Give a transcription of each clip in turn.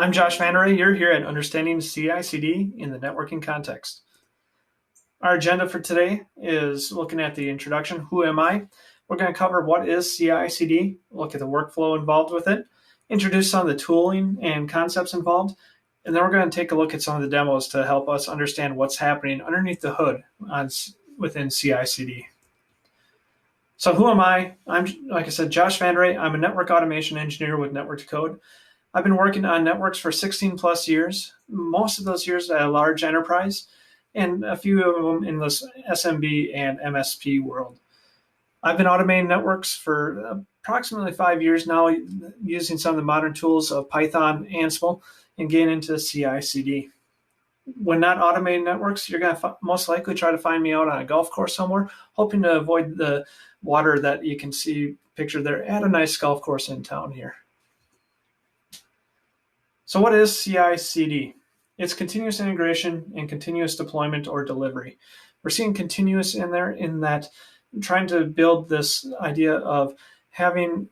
I'm Josh VanDeraa. You're here at Understanding CI/CD in the Networking Context. Our agenda for today is looking at the introduction, who am I? We're going to cover what is CI/CD, look at the workflow involved with it, introduce some of the tooling and concepts involved, and then we're going to take a look at some of the demos to help us understand what's happening underneath the hood within CI/CD. So who am I? I'm, like I said, Josh VanDeraa. I'm a network automation engineer with Network to Code. I've been working on networks for 16 plus years, most of those years at a large enterprise, and a few of them in this SMB and MSP world. I've been automating networks for approximately 5 years now, using some of the modern tools of Python, Ansible, and getting into CI/CD. When not automating networks, you're going to most likely try to find me out on a golf course somewhere, hoping to avoid the water that you can see pictured there at a nice golf course in town here. So what is CI/CD? It's continuous integration and continuous deployment or delivery. We're seeing continuous in there in that trying to build this idea of having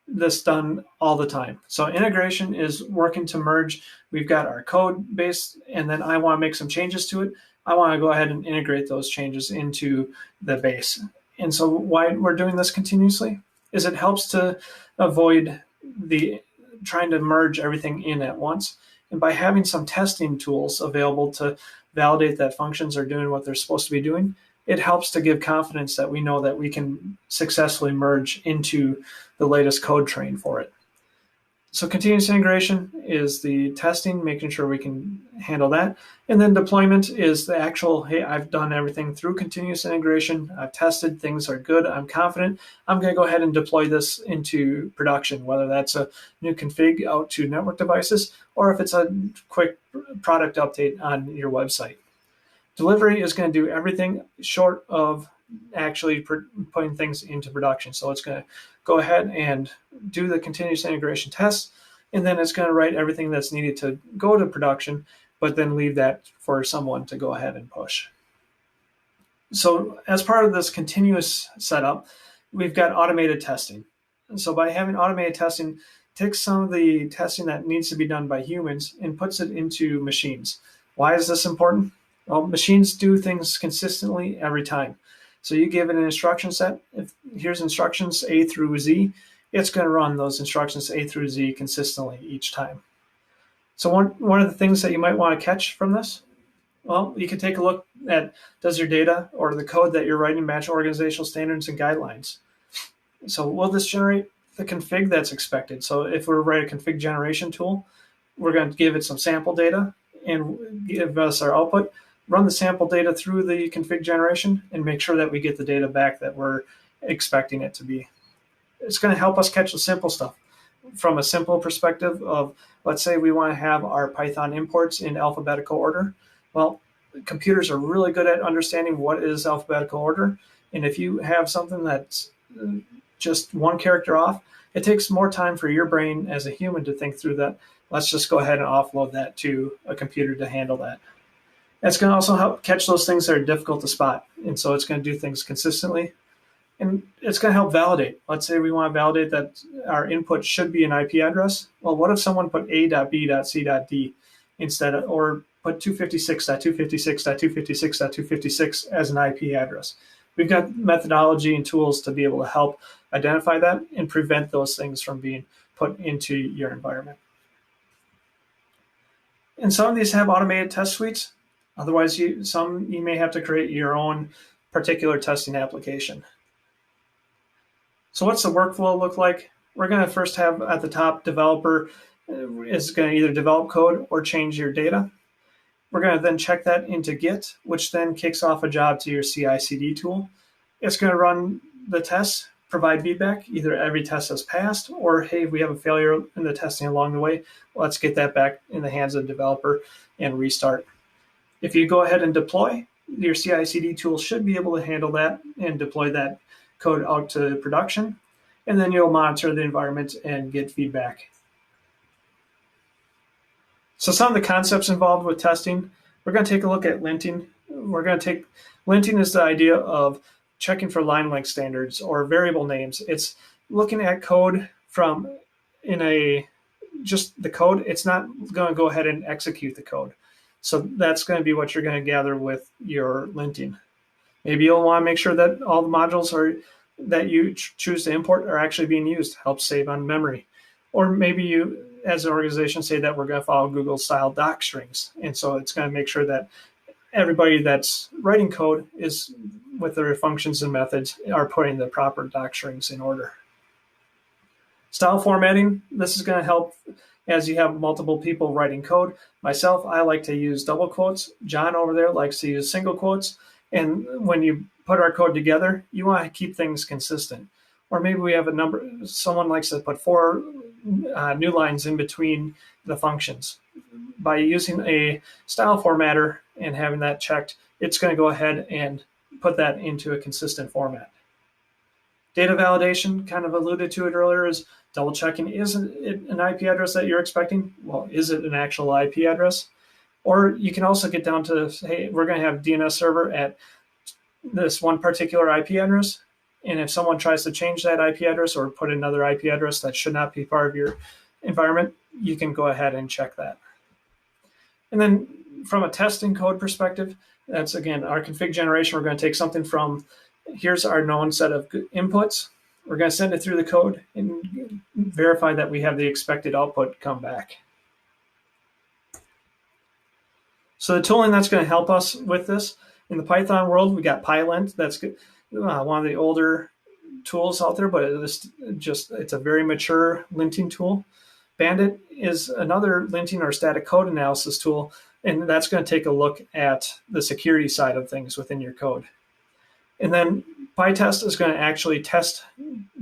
this done all the time. So integration is working to merge. We've got our code base, and then I want to make some changes to it. I want to go ahead and integrate those changes into the base. And so why we're doing this continuously is it helps to avoid the trying to merge everything in at once. And by having some testing tools available to validate that functions are doing what they're supposed to be doing, it helps to give confidence that we know that we can successfully merge into the latest code train for it. So continuous integration is the testing, making sure we can handle that. And then deployment is the actual, hey, I've done everything through continuous integration. I've tested, things are good. I'm confident. I'm going to go ahead and deploy this into production, whether that's a new config out to network devices or if it's a quick product update on your website. Delivery is going to do everything short of actually putting things into production. So it's going to go ahead and do the continuous integration tests, and then it's going to write everything that's needed to go to production, but then leave that for someone to go ahead and push. So as part of this continuous setup, we've got automated testing. And so by having automated testing, takes some of the testing that needs to be done by humans and puts it into machines. Why is this important? Well, machines do things consistently every time. So you give it an instruction set. If here's instructions A through Z, it's going to run those instructions A through Z consistently each time. So one of the things that you might want to catch from this, well, you can take a look at, does your data or the code that you're writing match organizational standards and guidelines? So will this generate the config that's expected? So if we write a config generation tool, we're going to give it some sample data and give us our output. Run the sample data through the config generation and make sure that we get the data back that we're expecting it to be. It's going to help us catch the simple stuff. From a simple perspective of, let's say we want to have our Python imports in alphabetical order. Well, computers are really good at understanding what is alphabetical order. And if you have something that's just one character off, it takes more time for your brain as a human to think through that. Let's just go ahead and offload that to a computer to handle that. It's going to also help catch those things that are difficult to spot. And so it's going to do things consistently. And it's going to help validate. Let's say we want to validate that our input should be an IP address. Well, what if someone put A.B.C.D instead of, or put 256.256.256.256 as an IP address? We've got methodology and tools to be able to help identify that and prevent those things from being put into your environment. And some of these have automated test suites. Otherwise, you may have to create your own particular testing application. So what's the workflow look like? We're going to first have at the top, developer is going to either develop code or change your data. We're going to then check that into Git, which then kicks off a job to your CI/CD tool. It's going to run the tests, provide feedback. Either every test has passed or, hey, we have a failure in the testing along the way. Let's get that back in the hands of the developer and restart. If you go ahead and deploy, your CI/CD tool should be able to handle that and deploy that code out to production. And then you'll monitor the environment and get feedback. So some of the concepts involved with testing, we're going to take a look at linting. Linting is the idea of checking for line length standards or variable names. It's looking at code from in a just the code, it's not going to go ahead and execute the code. So that's going to be what you're going to gather with your linting. Maybe you'll want to make sure that all the modules that you choose to import are actually being used to help save on memory. Or maybe you, as an organization, say that we're going to follow Google-style doc strings. And so it's going to make sure that everybody that's writing code is, with their functions and methods, are putting the proper doc strings in order. Style formatting, this is going to help as you have multiple people writing code. Myself, I like to use double quotes. John over there likes to use single quotes. And when you put our code together, you want to keep things consistent. Or maybe we have a number, someone likes to put 4 new lines in between the functions. By using a style formatter and having that checked, it's going to go ahead and put that into a consistent format. Data validation, kind of alluded to it earlier, is double checking, is it an IP address that you're expecting? Well, is it an actual IP address? Or you can also get down to, hey, we're going to have DNS server at this one particular IP address. And if someone tries to change that IP address or put another IP address that should not be part of your environment, you can go ahead and check that. And then from a testing code perspective, that's, again, our config generation. We're going to take something from, here's our known set of inputs. We're going to send it through the code and verify that we have the expected output come back. So the tooling that's going to help us with this, in the Python world, we got Pylint. That's one of the older tools out there, but it's a very mature linting tool. Bandit is another linting or static code analysis tool, and that's going to take a look at the security side of things within your code. And then Pytest is going to actually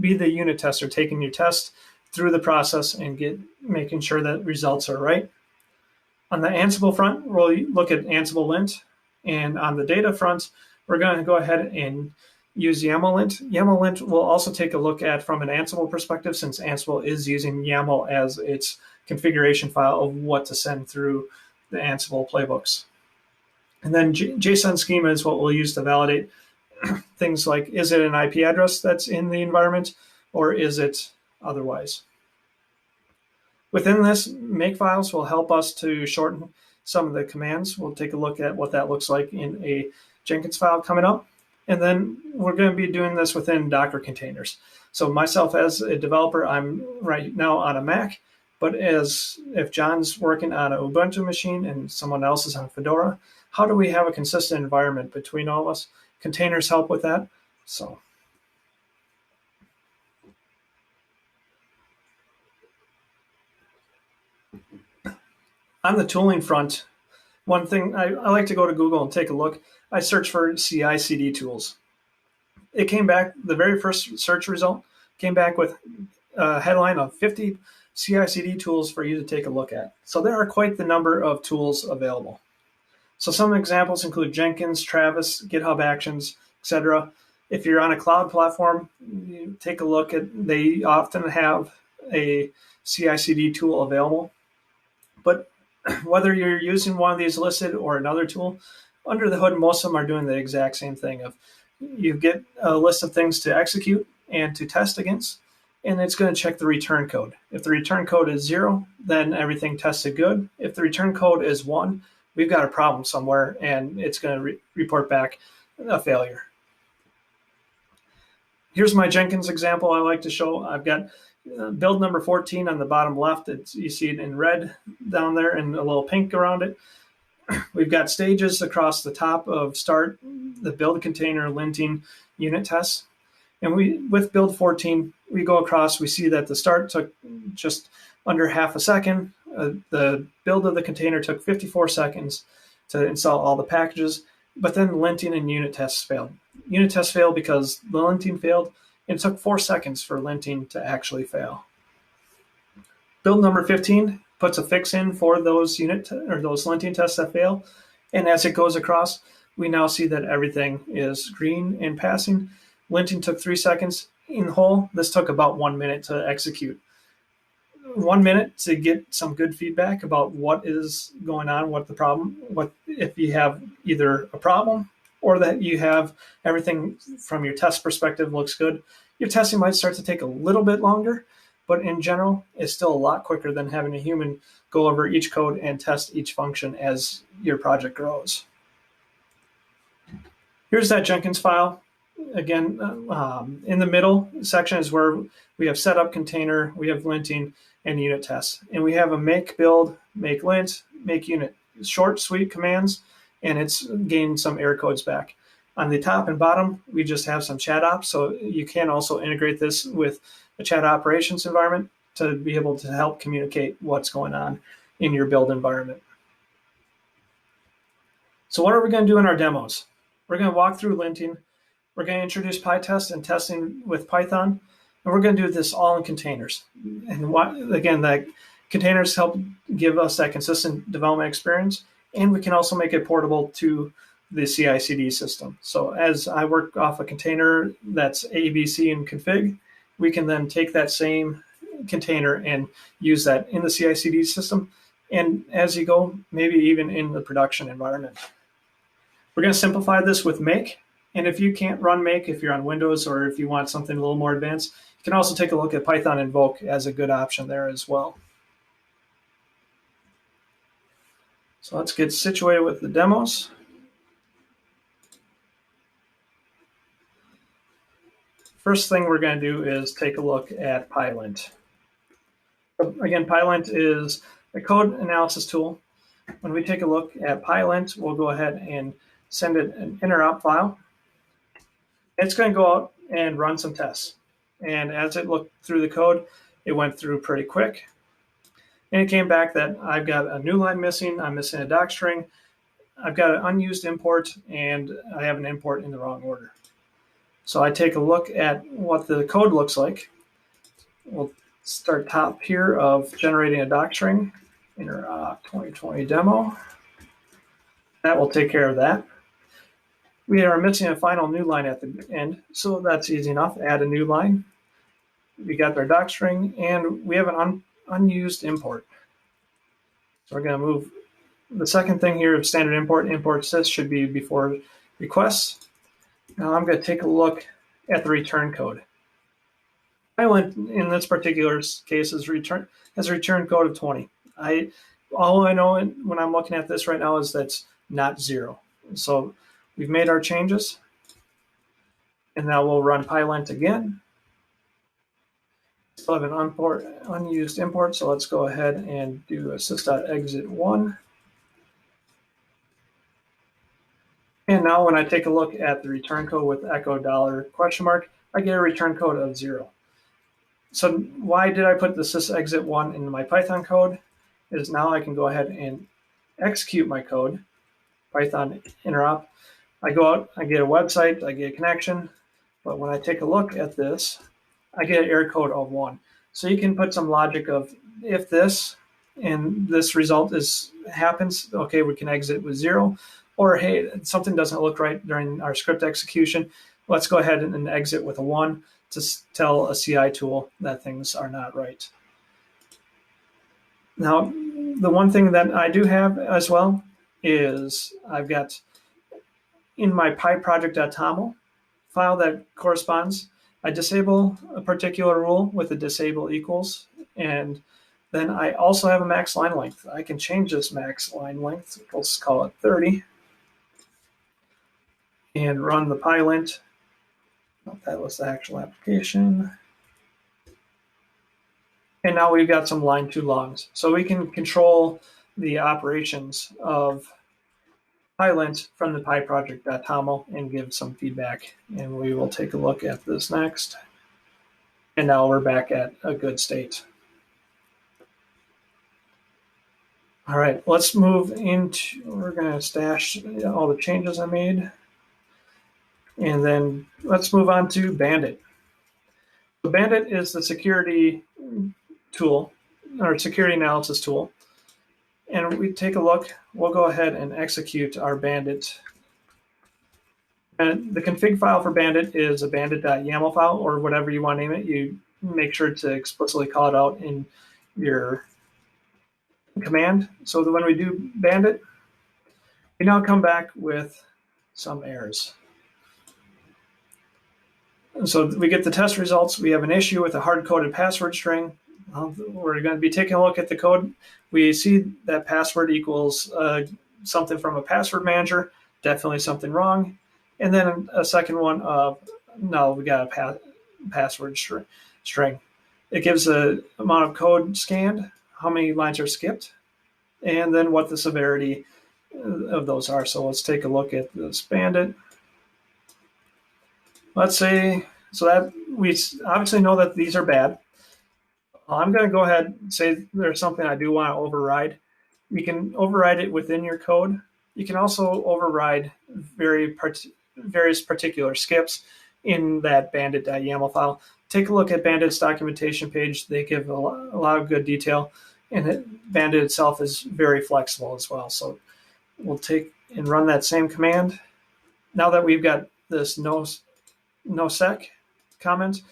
be the unit tester, taking your test through the process and making sure that results are right. On the Ansible front, we'll look at ansible-lint, and on the data front, we're going to go ahead and use YAML-lint. YAML-lint will also take a look at from an Ansible perspective, since Ansible is using YAML as its configuration file of what to send through the Ansible playbooks. And then JSON schema is what we'll use to validate things like, is it an IP address that's in the environment, or is it otherwise? Within this, makefiles will help us to shorten some of the commands. We'll take a look at what that looks like in a Jenkins file coming up. And then we're going to be doing this within Docker containers. So myself as a developer, I'm right now on a Mac, but if John's working on an Ubuntu machine and someone else is on Fedora, how do we have a consistent environment between all of us? Containers help with that. So on the tooling front, one thing, I like to go to Google and take a look. I search for CI/CD tools. It came back, the very first search result came back with a headline of 50 CI/CD tools for you to take a look at. So there are quite the number of tools available. So some examples include Jenkins, Travis, GitHub Actions, etc. If you're on a cloud platform, you take a look at, they often have a CI/CD tool available. But whether you're using one of these listed or another tool, under the hood, most of them are doing the exact same thing. Of you get a list of things to execute and to test against, and it's going to check the return code. If the return code is 0, then everything tested good. If the return code is 1, we've got a problem somewhere, and it's going to report back a failure. Here's my Jenkins example I like to show. I've got build number 14 on the bottom left. You see it in red down there and a little pink around it. We've got stages across the top of start, the build container, linting, unit tests. And with build 14, we go across, we see that the start took just under half a second. The build of the container took 54 seconds to install all the packages, but then linting and unit tests failed. Unit tests failed because the linting failed, and it took 4 seconds for linting to actually fail. Build number 15 puts a fix in for those those linting tests that fail, and as it goes across, we now see that everything is green and passing. Linting took 3 seconds. In whole, this took about 1 minute to execute. 1 minute to get some good feedback about what is going on, what the problem, what if you have either a problem or that you have everything from your test perspective looks good. Your testing might start to take a little bit longer, but in general, it's still a lot quicker than having a human go over each code and test each function as your project grows. Here's that Jenkins file. Again, in the middle section is where we have setup, container, we have linting, and unit tests. And we have a make build, make lint, make unit. Short, sweet commands, and it's gained some error codes back. On the top and bottom, we just have some chat ops, so you can also integrate this with a chat operations environment to be able to help communicate what's going on in your build environment. So what are we going to do in our demos? We're going to walk through linting. We're going to introduce Pytest and testing with Python, and we're going to do this all in containers. And again, that containers help give us that consistent development experience, and we can also make it portable to the CI/CD system. So as I work off a container that's A, B, C, and config, we can then take that same container and use that in the CI/CD system, and as you go, maybe even in the production environment. We're going to simplify this with make, and if you can't run make, if you're on Windows or if you want something a little more advanced, you can also take a look at Python Invoke as a good option there as well. So let's get situated with the demos. First thing we're going to do is take a look at Pylint. Again, Pylint is a code analysis tool. When we take a look at Pylint, we'll go ahead and send it an interop file. It's going to go out and run some tests. And as it looked through the code, it went through pretty quick. And it came back that I've got a new line missing, I'm missing a doc string, I've got an unused import, and I have an import in the wrong order. So I take a look at what the code looks like. We'll start top here of generating a doc string, Interop 2020 demo. That will take care of that. We are missing a final new line at the end, so that's easy enough. Add a new line. We got our doc string, and we have an unused import. So we're going to move the second thing here of standard import sys should be before requests. Now I'm going to take a look at the return code. Pylint in this particular case has a return code of 20. All I know when I'm looking at this right now is that's not 0. So we've made our changes, and now we'll run Pylint again. Still have an unused import, so let's go ahead and do a sys.exit1. And now when I take a look at the return code with echo $? I get a return code of 0. So why did I put the sysexit1 in my Python code? Is now I can go ahead and execute my code, Python interop. I go out, I get a website, I get a connection, but when I take a look at this, I get an error code of 1. So you can put some logic of if this and this result happens, okay, we can exit with 0. Or, hey, something doesn't look right during our script execution. Let's go ahead and exit with a 1 to tell a CI tool that things are not right. Now, the one thing that I do have as well is I've got in my pyproject.toml file that corresponds, I disable a particular rule with a disable equals, and then I also have a max line length. I can change this max line length, let's call it 30, and run the Pylint. That was the actual application. And now we've got some line 2 longs. So we can control the operations of Pylint from the pyproject.toml and give some feedback. And we will take a look at this next. And now we're back at a good state. All right, let's move into, we're going to stash all the changes I made. And then let's move on to Bandit. So Bandit is the security tool, or security analysis tool. And we take a look, we'll go ahead and execute our Bandit. And the config file for Bandit is a bandit.yaml file, or whatever you want to name it. You make sure to explicitly call it out in your command. So that when we do Bandit, we now come back with some errors. And so we get the test results. We have an issue with a hard-coded password string. We're going to be taking a look at the code. We see that password equals something from a password manager, definitely something wrong. And then a second one of, no, we got a password string. It gives the amount of code scanned, how many lines are skipped, and then what the severity of those are. So let's take a look at this Bandit. Let's say, so that we obviously know that these are bad. I'm going to go ahead and say there's something I do want to override. You can override it within your code. You can also override various particular skips in that bandit.yaml file. Take a look at Bandit's documentation page. They give a lot of good detail, and Bandit itself is very flexible as well. So we'll take and run that same command. Now that we've got this no sec comment,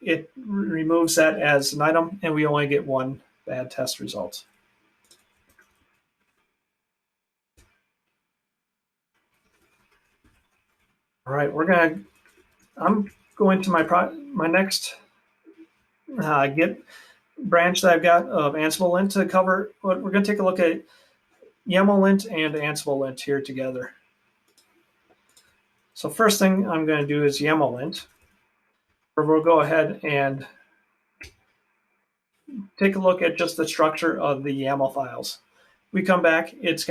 it removes that as an item, and we only get one bad test result. All right, I'm going to my next Git branch that I've got of ansible-lint to cover. We're going to take a look at YAML-lint and ansible-lint here together. So first thing I'm going to do is YAML-lint, where we'll go ahead and take a look at just the structure of the YAML files. We come back, it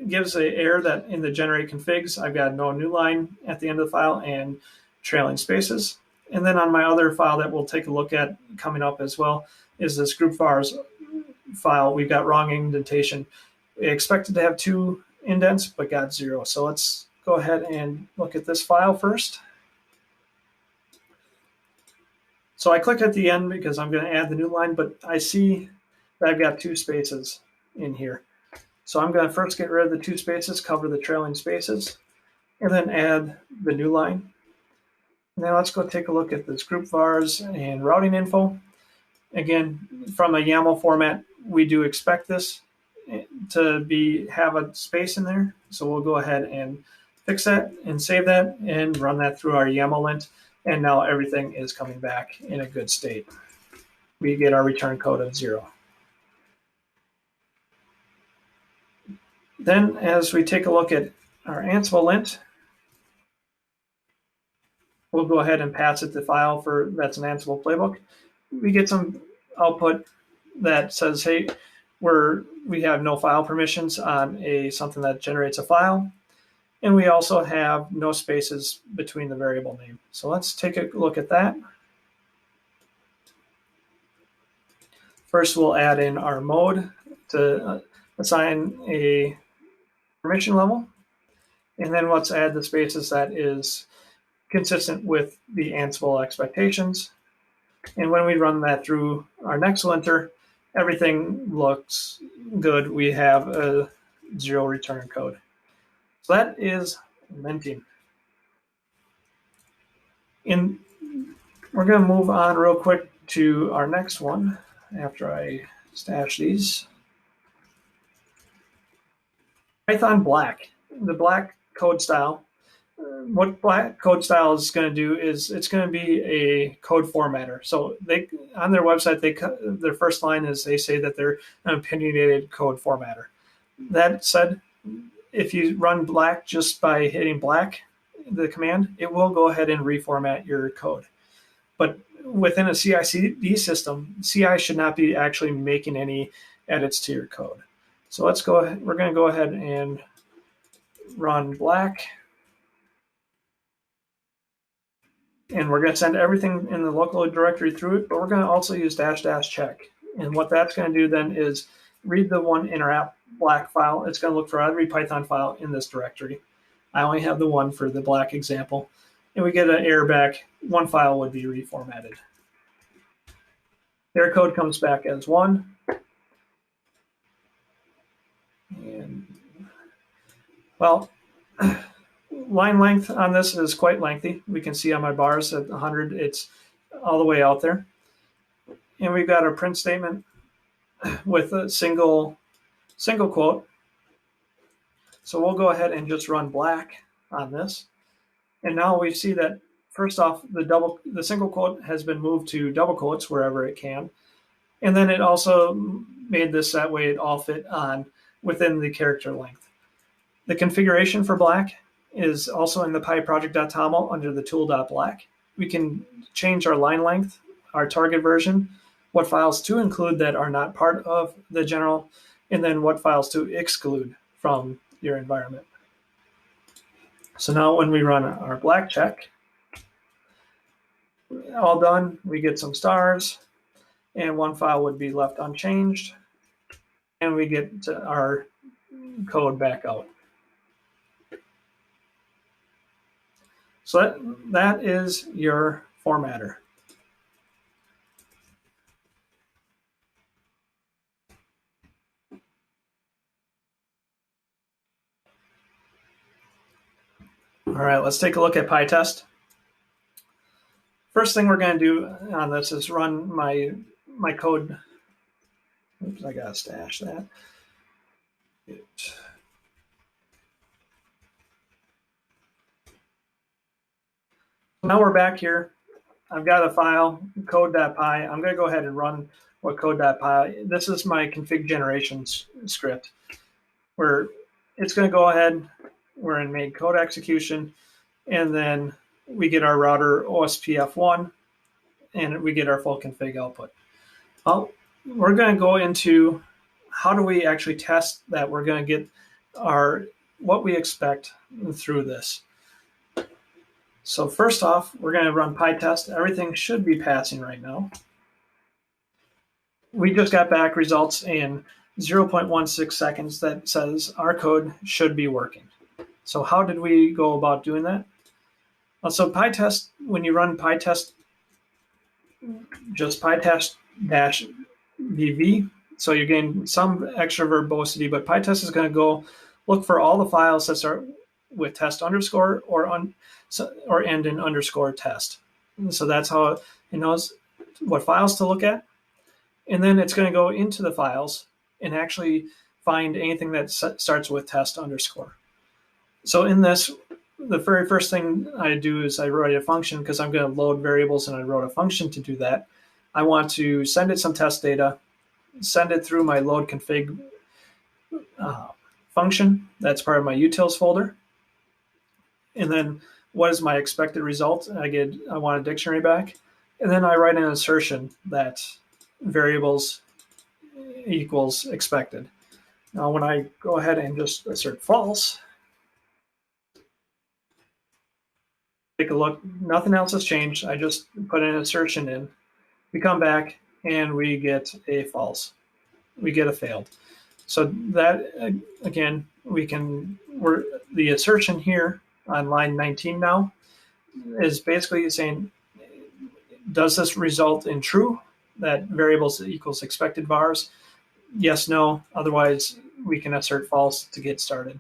gives an error that in the generate configs, I've got no new line at the end of the file and trailing spaces. And then on my other file that we'll take a look at coming up as well is this group vars file. We've got wrong indentation. We expected to have 2 indents, but got 0. So let's go ahead and look at this file first. So I click at the end because I'm going to add the new line, but I see that I've got 2 spaces in here. So I'm going to first get rid of the 2 spaces, cover the trailing spaces, and then add the new line. Now let's go take a look at this group vars and routing info. Again, from a YAML format, we do expect this to have a space in there. So we'll go ahead and fix that and save that and run that through our YAML-lint. And now everything is coming back in a good state. We get our return code of 0. Then as we take a look at our ansible-lint, we'll go ahead and pass it the file that's an Ansible playbook. We get some output that says, hey, we have no file permissions on something that generates a file. And we also have no spaces between the variable name. So let's take a look at that. First, we'll add in our mode to assign a permission level. And then let's add the spaces that is consistent with the Ansible expectations. And when we run that through our next linter, everything looks good. We have a 0 return code. So that is linting. We're going to move on real quick to our next one after I stash these. Python black, the black code style. What black code style is going to do is it's going to be a code formatter. So on their website, their first line is they say that they're an opinionated code formatter. That said, if you run black just by hitting black, the command, it will go ahead and reformat your code. But within a CI/CD system, CI should not be actually making any edits to your code. So let's go ahead. We're going to go ahead and run black. And we're going to send everything in the local directory through it, but we're going to also use -- check. And what that's going to do then is read the one Interop black file. It's going to look for every Python file in this directory. I only have the one for the black example. And we get an error back. One file would be reformatted. Their code comes back as 1. And, well, line length on this is quite lengthy. We can see on my bars at 100, it's all the way out there. And we've got our print statement with a single quote. So we'll go ahead and just run black on this. And now we see that first off, the single quote has been moved to double quotes wherever it can. And then it also made this that way it all fit on within the character length. The configuration for black is also in the pyproject.toml under the tool.black. We can change our line length, our target version, what files to include that are not part of the general, and then what files to exclude from your environment. So now when we run our black check, all done, we get some stars, and one file would be left unchanged, and we get our code back out. So that is your formatter. All right, let's take a look at Pytest. First thing we're going to do on this is run my code. Oops, I gotta stash that. Now we're back here. I've got a file, code.py. I'm going to go ahead and run what code.py. This is my config generation script where it's going to go ahead. We're in main code execution, and then we get our router OSPF1, and we get our full config output. Well, we're going to go into how do we actually test that we're going to get what we expect through this. So first off, we're going to run Pytest. Everything should be passing right now. We just got back results in 0.16 seconds that says our code should be working. So how did we go about doing that? So Pytest, when you run Pytest, just Pytest-VV, so you're getting some extra verbosity, but Pytest is going to go look for all the files that start with test underscore or end in underscore test. And so that's how it knows what files to look at. And then it's going to go into the files and actually find anything that starts with test underscore. So in this, the very first thing I do is I write a function because I'm going to load variables, and I wrote a function to do that. I want to send it some test data, send it through my load config function. That's part of my utils folder. And then what is my expected result? I want a dictionary back. And then I write an assertion that variables equals expected. Now when I go ahead and just assert false, take a look, nothing else has changed. I just put an assertion in. We come back and we get a false. We get a failed. So that, again, the assertion here on line 19 now is basically saying, does this result in true, that variables equals expected vars? Yes, no, otherwise we can assert false to get started.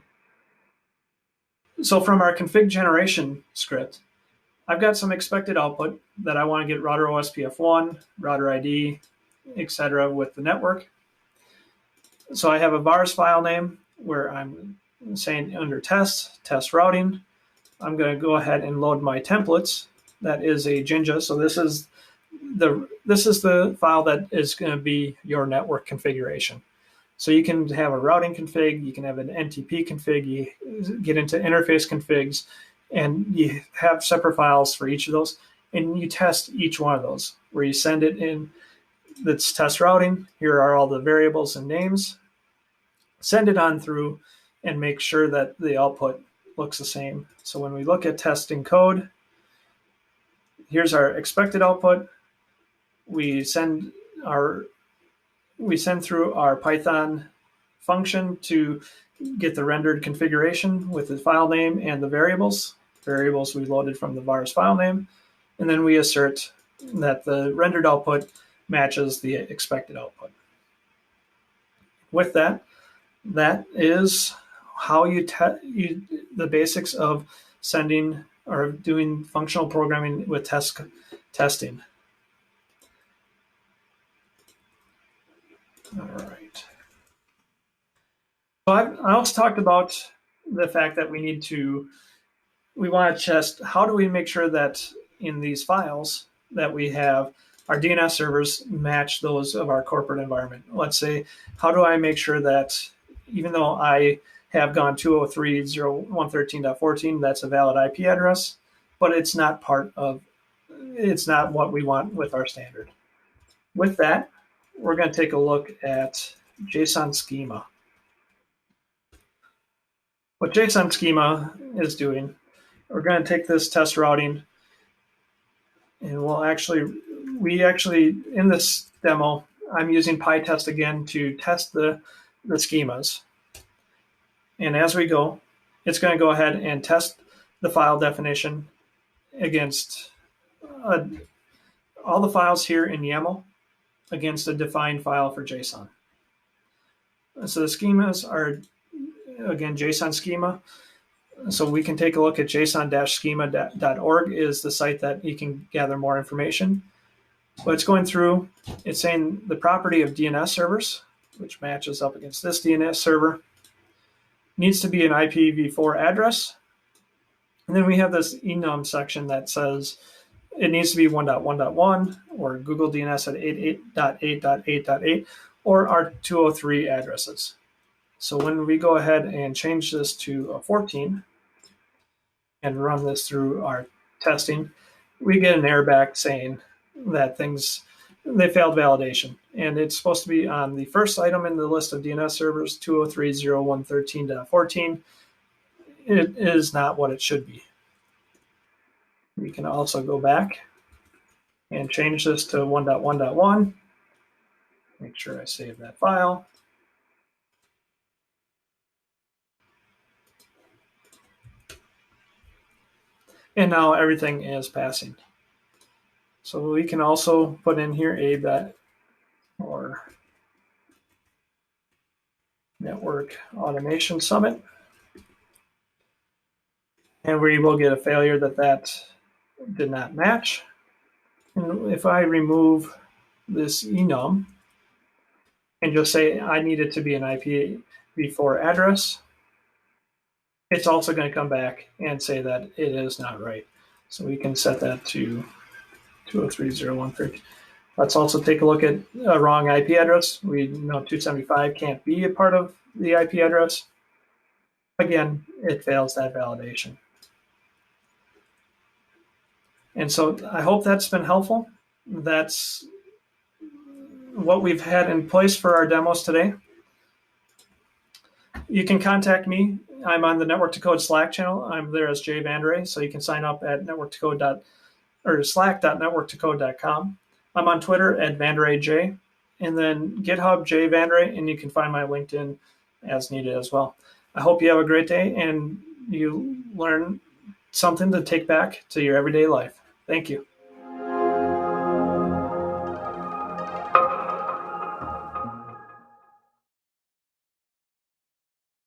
So from our config generation script, I've got some expected output that I want to get router OSPF1, router ID, etc. with the network. So I have a vars file name where I'm saying under test routing, I'm going to go ahead and load my templates. That is a Jinja. So this is the file that is going to be your network configuration. So you can have a routing config, you can have an NTP config, you get into interface configs, and you have separate files for each of those, and you test each one of those, where you send it in, that's test routing, here are all the variables and names, send it on through, and make sure that the output looks the same. So when we look at testing code, here's our expected output. We send through our Python function to get the rendered configuration with the file name and the variables. Variables we loaded from the vars file name. And then we assert that the rendered output matches the expected output. With that, that is how the basics of sending or doing functional programming with testing. All right. So I also talked about the fact that we want to test, how do we make sure that in these files that we have, our DNS servers match those of our corporate environment. Let's say, how do I make sure that even though I have gone 203.0.113.14, that's a valid IP address, but it's not what we want with our standard. With that, we're going to take a look at JSON schema. What JSON schema is doing, we're going to take this test routing, and we actually, in this demo, I'm using Pytest again to test the schemas. And as we go, it's going to go ahead and test the file definition against all the files here in YAML against a defined file for JSON. So the schemas are, again, JSON schema. So we can take a look at json-schema.org is the site that you can gather more information. But it's going through, it's saying the property of DNS servers, which matches up against this DNS server, needs to be an IPv4 address. And then we have this enum section that says it needs to be 1.1.1 or Google DNS at 88.8.8.8 or our 203 addresses. So when we go ahead and change this to a 14 and run this through our testing, we get an error back saying that they failed validation. And it's supposed to be on the first item in the list of DNS servers, 203.0.113.14. It is not what it should be. We can also go back and change this to 1.1.1. Make sure I save that file. And now everything is passing. So we can also put in here ABET or Network Automation Summit. And we will get a failure that did not match. And if I remove this enum and just say I need it to be an IPv4 address, it's also going to come back and say that it is not right. So we can set that to 203.0.113. Let's also take a look at a wrong IP address. We know 275 can't be a part of the IP address. Again, it fails that validation. And so I hope that's been helpful. That's what we've had in place for our demos today. You can contact me. I'm on the Network to Code Slack channel. I'm there as Jay VanDeraa, so you can sign up at slack.networktocode.com. I'm on Twitter at VanDeraa, and then GitHub Jay VanDeraa, and you can find my LinkedIn as needed as well. I hope you have a great day and you learn something to take back to your everyday life. Thank you.